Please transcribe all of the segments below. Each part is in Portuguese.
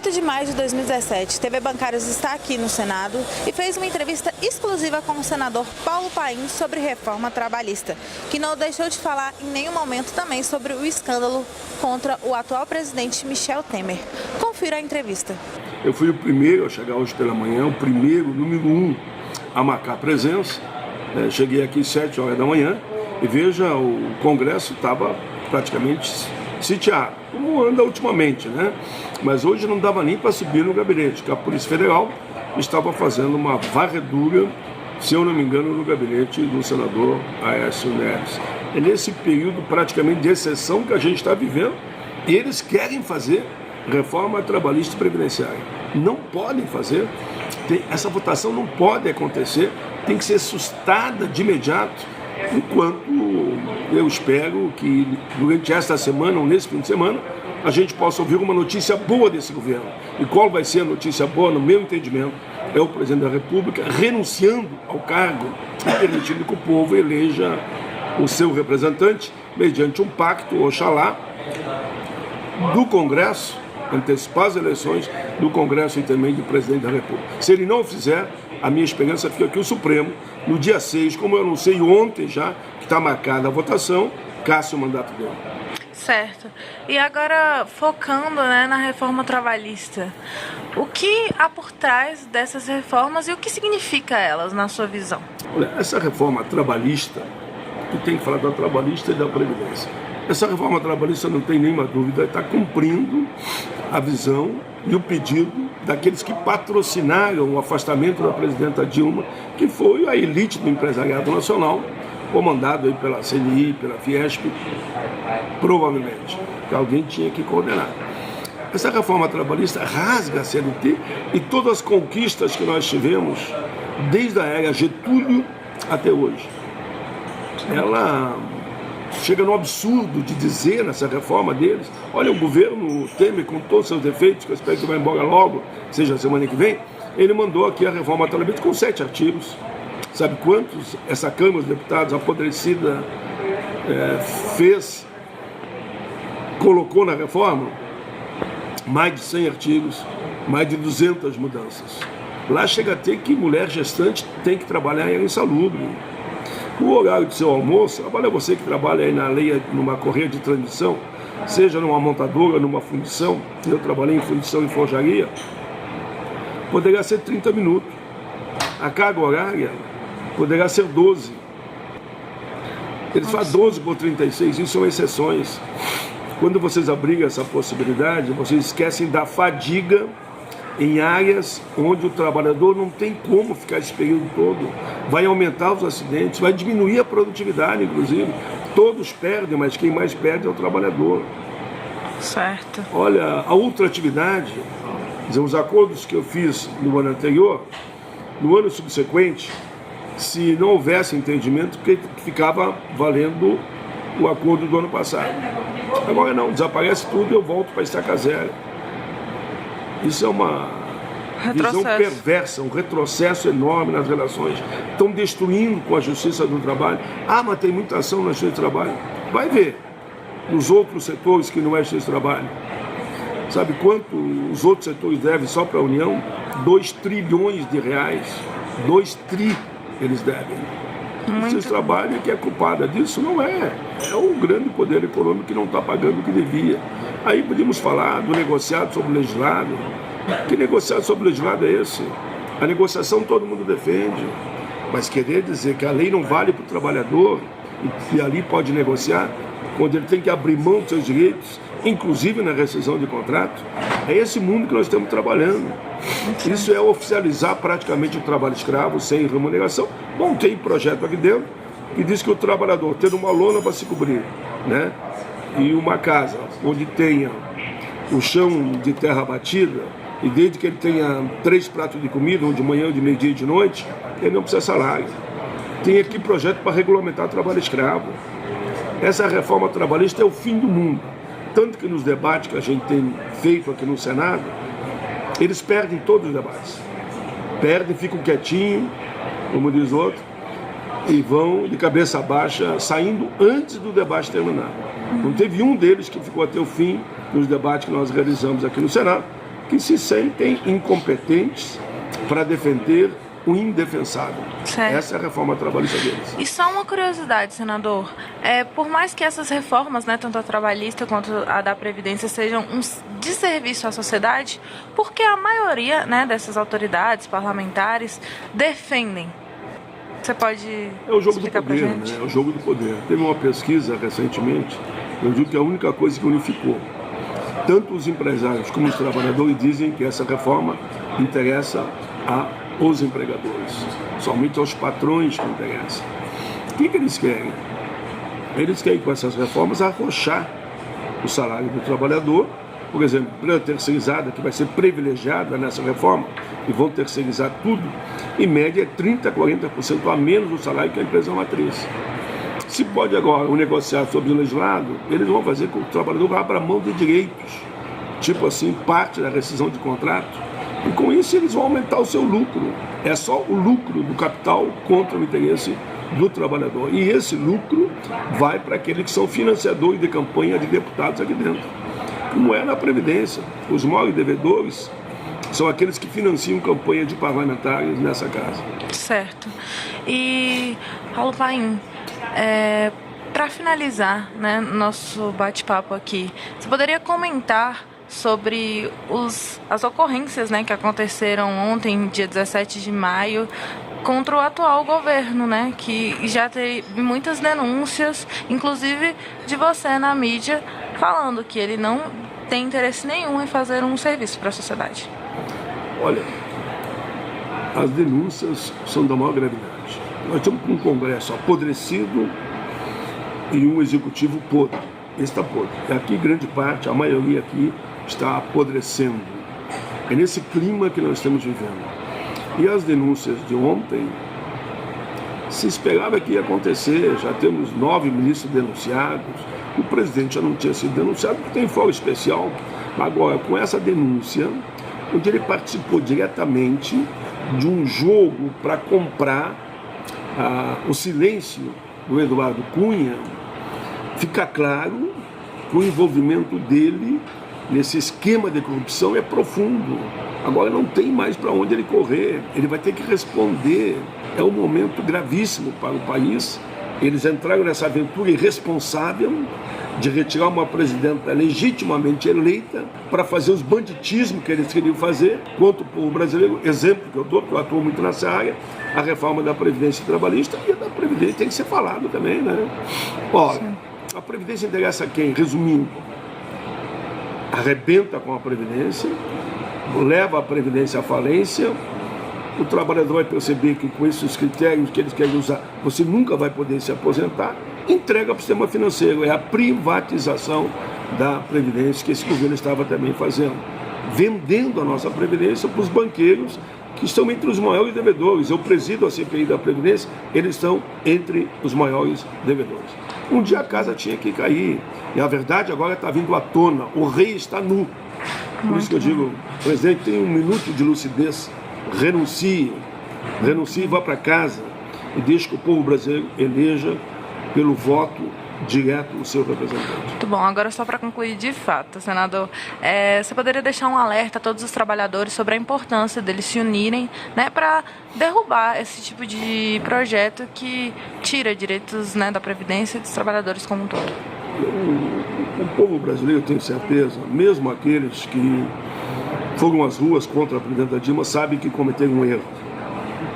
8 de maio de 2017, TV Bancários está aqui no Senado e fez uma entrevista exclusiva com o senador Paulo Paim sobre reforma trabalhista, que não deixou de falar em nenhum momento também sobre o escândalo contra o atual presidente Michel Temer. Confira a entrevista. Eu fui o primeiro a chegar hoje pela manhã, o primeiro, número 1, a marcar presença. Cheguei aqui às 7 horas da manhã e veja, o Congresso estava praticamente sitiado, como anda ultimamente, né? Mas hoje não dava nem para subir no gabinete, que a Polícia Federal estava fazendo uma varredura, se eu não me engano, no gabinete do senador Aécio Neves. É nesse período praticamente de exceção que a gente está vivendo e eles querem fazer reforma trabalhista e previdenciária. Não podem fazer, essa votação não pode acontecer, tem que ser sustada de imediato, enquanto eu espero que durante esta semana ou nesse fim de semana a gente possa ouvir uma notícia boa desse governo. E qual vai ser a notícia boa, no meu entendimento, é o presidente da República renunciando ao cargo e permitindo que o povo eleja o seu representante mediante um pacto, oxalá, do Congresso, antecipar as eleições do Congresso e também do presidente da República. Se ele não o fizer, a minha esperança fica que o Supremo, no dia 6, como eu anunciei ontem já, que está marcada a votação, casse o mandato dele. Certo. E agora, focando, na reforma trabalhista, o que há por trás dessas reformas e o que significa elas, na sua visão? Olha, essa reforma trabalhista, tu tem que falar da trabalhista e da Previdência. Essa reforma trabalhista, não tem nenhuma dúvida, está cumprindo a visão e o pedido daqueles que patrocinaram o afastamento da presidenta Dilma, que foi a elite do empresariado nacional, comandado aí pela CNI, pela Fiesp, provavelmente, que alguém tinha que condenar. Essa reforma trabalhista rasga a CLT e todas as conquistas que nós tivemos desde a era Getúlio até hoje. Ela chega no absurdo de dizer nessa reforma deles, olha, o governo Temer, com todos os seus defeitos, que eu espero que vai embora logo, seja a semana que vem, ele mandou aqui a reforma trabalhista com 7 artigos. Sabe quantos essa Câmara dos Deputados apodrecida colocou na reforma? Mais de 100 artigos, mais de 200 mudanças. Lá chega a ter que mulher gestante tem que trabalhar em insalubre. O horário do seu almoço, olha você que trabalha aí na lei, numa correia de transmissão, seja numa montadora, numa fundição, eu trabalhei em fundição e forjaria, poderia ser 30 minutos. A carga horária poderá ser 12. Eles fazem 12 por 36, isso são exceções. Quando vocês abrigam essa possibilidade, vocês esquecem da fadiga em áreas onde o trabalhador não tem como ficar esse período todo. Vai aumentar os acidentes, vai diminuir a produtividade, inclusive. Todos perdem, mas quem mais perde é o trabalhador. Certo. Olha, a ultratividade, os acordos que eu fiz no ano anterior, no ano subsequente, se não houvesse entendimento, porque ficava valendo o acordo do ano passado. Agora não, desaparece tudo e eu volto para estaca zero. Isso é uma visão perversa, um retrocesso enorme nas relações. Estão destruindo com a Justiça do Trabalho. Ah, mas tem muita ação na Justiça do Trabalho. Vai ver nos outros setores que não é Justiça do Trabalho. Sabe quanto os outros setores devem só para a União? 2 trilhões de reais. 2 tri eles devem. A Justiça do Trabalho que é culpada disso? Não é. É o grande poder econômico que não está pagando o que devia. Aí podemos falar do negociado sobre o legislado. Que negociado sobre o legislado é esse? A negociação todo mundo defende. Mas querer dizer que a lei não vale para o trabalhador e que ali pode negociar, quando ele tem que abrir mão dos seus direitos, inclusive na rescisão de contrato, é esse mundo que nós estamos trabalhando. Isso é oficializar praticamente o trabalho escravo sem remuneração. Bom, tem projeto aqui dentro que diz que o trabalhador, tendo uma lona para se cobrir, e uma casa onde tenha o chão de terra batida, e desde que ele tenha 3 pratos de comida, um de manhã, um de meio-dia e de noite, ele não precisa salário. Tem aqui projeto para regulamentar o trabalho escravo. Essa reforma trabalhista é o fim do mundo. Tanto que nos debates que a gente tem feito aqui no Senado, eles perdem todos os debates. Perdem, ficam quietinhos, como diz o outro, e vão de cabeça baixa, saindo antes do debate terminar. Não teve um deles que ficou até o fim nos debates que nós realizamos aqui no Senado, que se sentem incompetentes para defender o indefensável. Certo. Essa é a reforma trabalhista deles. E só uma curiosidade, senador. Por mais que essas reformas, né, tanto a trabalhista quanto a da Previdência, sejam um desserviço à sociedade, por que a maioria, né, dessas autoridades parlamentares defendem? Você pode É o jogo do explicar poder, pra gente? né? É o jogo do poder. Teve uma pesquisa recentemente, eu digo que a única coisa que unificou tanto os empresários como os trabalhadores dizem que essa reforma interessa aos empregadores, somente aos patrões que interessa. O que eles querem? Eles querem, com essas reformas, arrochar o salário do trabalhador. Por exemplo, a empresa terceirizada, que vai ser privilegiada nessa reforma, e vão terceirizar tudo, em média 30% a 40% a menos do salário que a empresa matriz. Se pode agora negociar sobre o legislado, eles vão fazer com que o trabalhador abra mão de direitos, tipo assim, parte da rescisão de contrato, e com isso eles vão aumentar o seu lucro. É só o lucro do capital contra o interesse do trabalhador. E esse lucro vai para aqueles que são financiadores de campanha de deputados aqui dentro. Como é na Previdência, os maiores devedores são aqueles que financiam campanha de parlamentares nessa casa. Certo. E, Paulo Paim, para finalizar, né, nosso bate-papo aqui, você poderia comentar sobre as ocorrências, né, que aconteceram ontem, dia 17 de maio, contra o atual governo, né, que já teve muitas denúncias, inclusive de você na mídia, falando que ele não tem interesse nenhum em fazer um serviço para a sociedade. Olha, as denúncias são da maior gravidade. Nós temos um Congresso apodrecido e um Executivo podre. Esse está podre. E aqui, grande parte, a maioria aqui, está apodrecendo. É nesse clima que nós estamos vivendo. E as denúncias de ontem, se esperava que ia acontecer, já temos 9 ministros denunciados, o presidente já não tinha sido denunciado, porque tem fórum especial. Agora, com essa denúncia, onde ele participou diretamente de um jogo para comprar o silêncio do Eduardo Cunha, fica claro que o envolvimento dele nesse esquema de corrupção é profundo. Agora não tem mais para onde ele correr, ele vai ter que responder. É um momento gravíssimo para o país. Eles entraram nessa aventura irresponsável de retirar uma presidenta legitimamente eleita para fazer os banditismos que eles queriam fazer contra o povo brasileiro. Exemplo que eu dou, porque eu atuo muito nessa área, a reforma da Previdência Trabalhista, e a da Previdência tem que ser falado também, né? Olha, a Previdência interessa a quem? Resumindo, arrebenta com a Previdência, leva a Previdência à falência, o trabalhador vai perceber que com esses critérios que eles querem usar, você nunca vai poder se aposentar, entrega para o sistema financeiro. É a privatização da Previdência que esse governo estava também fazendo, vendendo a nossa Previdência para os banqueiros, que estão entre os maiores devedores. Eu presido a CPI da Previdência, eles estão entre os maiores devedores. Um dia a casa tinha que cair, e a verdade agora está vindo à tona, o rei está nu. Por isso que eu digo, presidente, tem um minuto de lucidez, renuncie e vá para casa, e deixe que o povo brasileiro eleja pelo voto direto o seu representante. Muito bom. Agora, só para concluir de fato, senador, você poderia deixar um alerta a todos os trabalhadores sobre a importância deles se unirem, né, para derrubar esse tipo de projeto que tira direitos, né, da Previdência e dos trabalhadores como um todo? O povo brasileiro, tenho certeza, mesmo aqueles que foram às ruas contra a presidenta Dilma, sabem que cometeram um erro.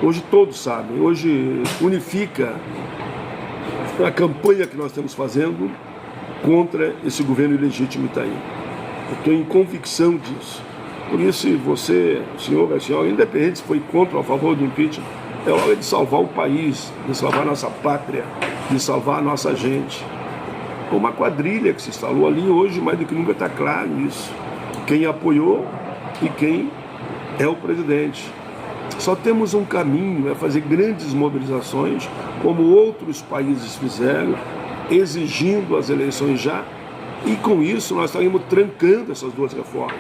Hoje todos sabem. Hoje unifica a campanha que nós estamos fazendo contra esse governo ilegítimo Itaim. Eu tenho convicção disso. Por isso, se você, senhor, a senhora, independente se foi contra ou a favor do impeachment, é hora de salvar o país, de salvar a nossa pátria, de salvar a nossa gente. Uma quadrilha que se instalou ali hoje, mais do que nunca está claro isso. Quem apoiou e quem é o presidente. Só temos um caminho, é fazer grandes mobilizações, como outros países fizeram, exigindo as eleições já, e com isso nós estaremos trancando essas duas reformas.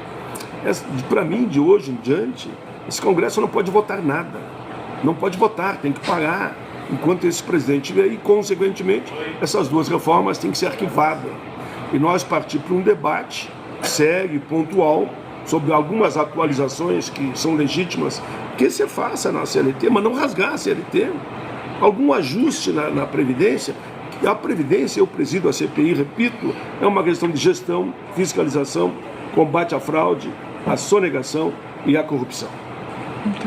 Para mim, de hoje em diante, esse Congresso não pode votar nada. Não pode votar, tem que parar enquanto esse presidente vier, e, consequentemente, essas duas reformas têm que ser arquivadas. E nós partir para um debate sério e pontual sobre algumas atualizações que são legítimas, que você faça na CLT, mas não rasgar a CLT. Algum ajuste na Previdência. A Previdência, eu presido a CPI, repito, é uma questão de gestão, fiscalização, combate à fraude, à sonegação e à corrupção.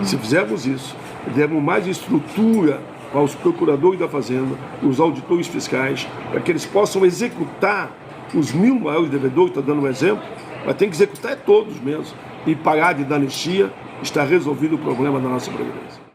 Se fizermos isso, dermos mais estrutura aos procuradores da Fazenda, os auditores fiscais, para que eles possam executar os 1.000 maiores devedores, estou dando um exemplo, mas tem que executar todos mesmo, e parar de dar anistia, está resolvido o problema da nossa Previdência.